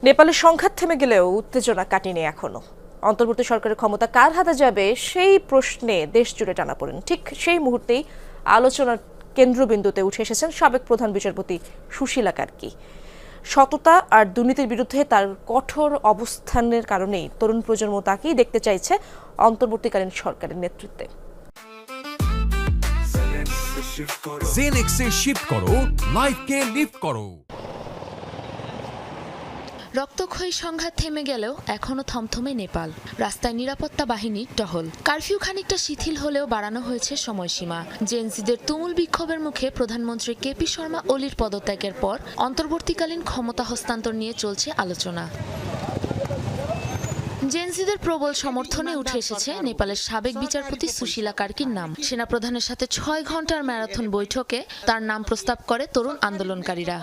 নেপালের সংঘাত থেমে গেলেও উত্তেজনা কাটেনি এখনো। অন্তর্বর্তী সরকারের ক্ষমতা কার হাতে যাবে সেই প্রশ্নে দেশ জুড়ে টানাপোড়েন। ঠিক সেই মুহূর্তেই আলোচনার কেন্দ্রবিন্দুতে উঠে এসেছেন সাবেক প্রধান বিচারপতি সুশীলা কার্কি। সততা আর দুর্নীতির বিরুদ্ধে তার কঠোর অবস্থানের কারণেই তরুণ প্রজন্ম তাকেই দেখতে চাইছে অন্তর্বর্তীকালীন সরকারের নেতৃত্বে। জেনেক্সে শিফট করো, লাইফকে লিফট করো। রক্তক্ষয়ী সংঘাত থেমে গেলেও এখনো থমথমে নেপাল। রাস্তায় নিরাপত্তা বাহিনীর টহল। কারফিউ খানিকটা শিথিল হলেও বাড়ানো হয়েছে সময়সীমা। জেএনজিদের তুমুল বিক্ষোভের মুখে প্রধানমন্ত্রী কেপি শর্মা ওলির পদত্যাগের পর অন্তর্বর্তীকালীন ক্ষমতা হস্তান্তর নিয়ে চলছে আলোচনা। জেএনজিদের প্রবল সমর্থনে উঠে এসেছে নেপালের সাবেক বিচারপতি সুশীলা কার্কির নাম। সেনাপ্রধানের সাথে ৬ ঘন্টার ম্যারাথন বৈঠকে তার নাম প্রস্তাব করে তরুণ আন্দোলনকারীরা।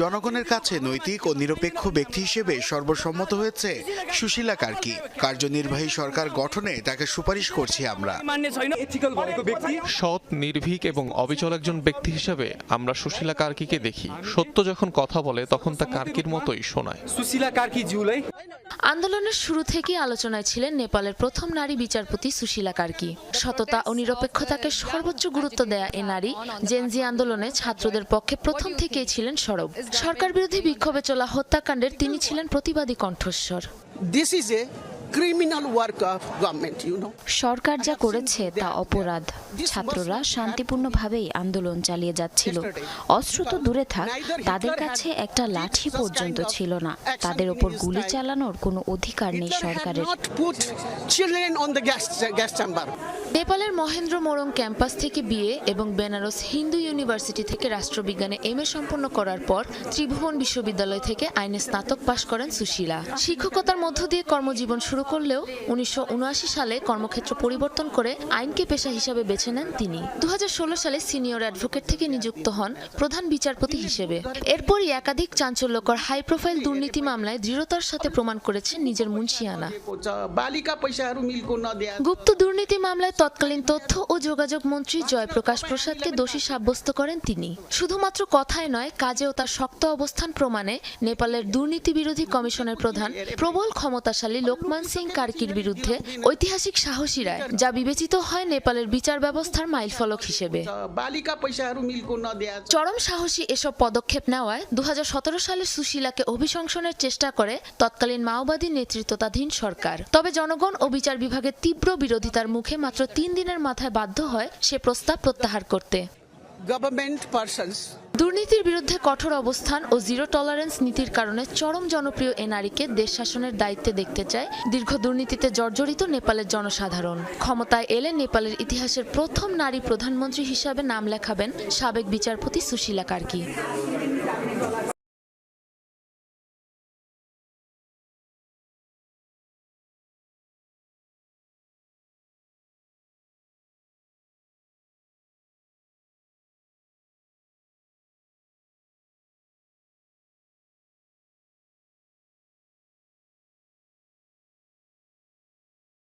জনগণের কাছে নৈতিক ও নিরপেক্ষ ব্যক্তি হিসেবে সর্বসম্মত হয়েছে সুশীলা কার্কি। কার্যনির্বাহী সরকার গঠনে তাকে সুপারিশ করছি আমরা। সৎ, নির্ভীক এবং অবিচল একজন ব্যক্তি হিসেবে আমরা সুশীলা কার্কিকে দেখি। সত্য যখন কথা বলে তখন তা কার্কির মতোই শোনায়। আন্দোলনের শুরু থেকে আলোচনায় ছিলেন নেপালের প্রথম নারী বিচারপতি সুশীলা কার্কি। সততা ও নিরপেক্ষতাকে সর্বোচ্চ গুরুত্ব দেয়া এ নারী জেনজি আন্দোলনে ছাত্রদের পক্ষে প্রথম থেকেই ছিলেন সরব। সরকার বিরোধী বিক্ষোভে চলা হত্যাকাণ্ডের তিনি ছিলেন প্রতিবাদী কণ্ঠস্বর। সরকার যা করেছে তা অপরাধ। ছাত্ররা শান্তিপূর্ণভাবেই আন্দোলন চালিয়ে যাচ্ছিল। অস্ত্র তো দূরে থাক, তাদের কাছে একটা লাঠি পর্যন্ত ছিল না। তাদের ওপর গুলি চালানোর কোনো অধিকার নেই সরকারের। নেপালের মহেন্দ্র মোরং ক্যাম্পাস থেকে বিএ এবং বেনারস হিন্দু ইউনিভার্সিটি থেকে রাষ্ট্রবিজ্ঞানে এমএ সম্পন্ন করার পর ত্রিভুবন বিশ্ববিদ্যালয় থেকে আইনে স্নাতক পাশ করেন সুশীলা। শিক্ষকতার মধ্য দিয়ে কর্মজীবন শুরু করলেও ১৯৭৯ সালে কর্মক্ষেত্র পরিবর্তন করে আইনকে পেশা হিসাবে বেছে নেন তিনি। ২০১৬ সালে সিনিয়র অ্যাডভোকেট থেকে নিযুক্ত হন প্রধান বিচারপতি হিসেবে। এরপরই একাধিক চাঞ্চল্যকর হাই প্রোফাইল দুর্নীতি মামলায় দৃঢ়তার সাথে প্রমাণ করেছেন নিজের মুন্সিয়ানা। গুপ্ত দুর্নীতি মামলায় তৎকালীন তথ্য ও যোগাযোগ মন্ত্রী জয়প্রকাশ প্রসাদকে দোষী সাব্যস্ত করেন তিনি। শুধুমাত্র কথায় নয়, কাজেও তার শক্ত অবস্থান প্রমাণে নেপালের দুর্নীতি বিরোধী কমিশনের প্রধান প্রবল ক্ষমতাশালী লোকমান সিং কার্কির বিরুদ্ধে ঐতিহাসিক সাহসী রায়, যা বিবেচিত হয় নেপালের বিচার ব্যবস্থার মাইলফলক হিসেবে। চরম সাহসী এসব পদক্ষেপ নেওয়ায় ২০১৭ সালে সুশীলাকে অভিশংসনের চেষ্টা করে তৎকালীন মাওবাদী নেতৃত্বাধীন সরকার। তবে জনগণ ও বিচার বিভাগের তীব্র বিরোধিতার মুখে মাত্র ৩ দিনের মাথায় বাধ্য হয় সে প্রস্তাব প্রত্যাহার করতে। দুর্নীতির বিরুদ্ধে কঠোর অবস্থান ও জিরো টলারেন্স নীতির কারণে চরম জনপ্রিয় এ নারীকে দেশ শাসনের দায়িত্বে দেখতে চায় দীর্ঘ দুর্নীতিতে জর্জরিত নেপালের জনসাধারণ। ক্ষমতায় এলে নেপালের ইতিহাসের প্রথম নারী প্রধানমন্ত্রী হিসাবে নাম লেখাবেন সাবেক বিচারপতি সুশীলা কার্কি।